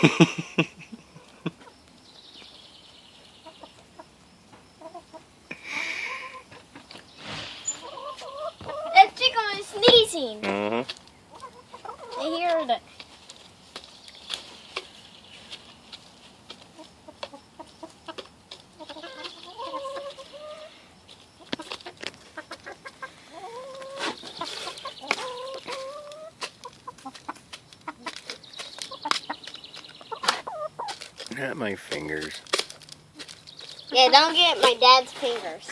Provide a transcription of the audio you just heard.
That chicken is sneezing. Mm-hmm. I heard it. Not my fingers. Yeah, don't get my dad's fingers.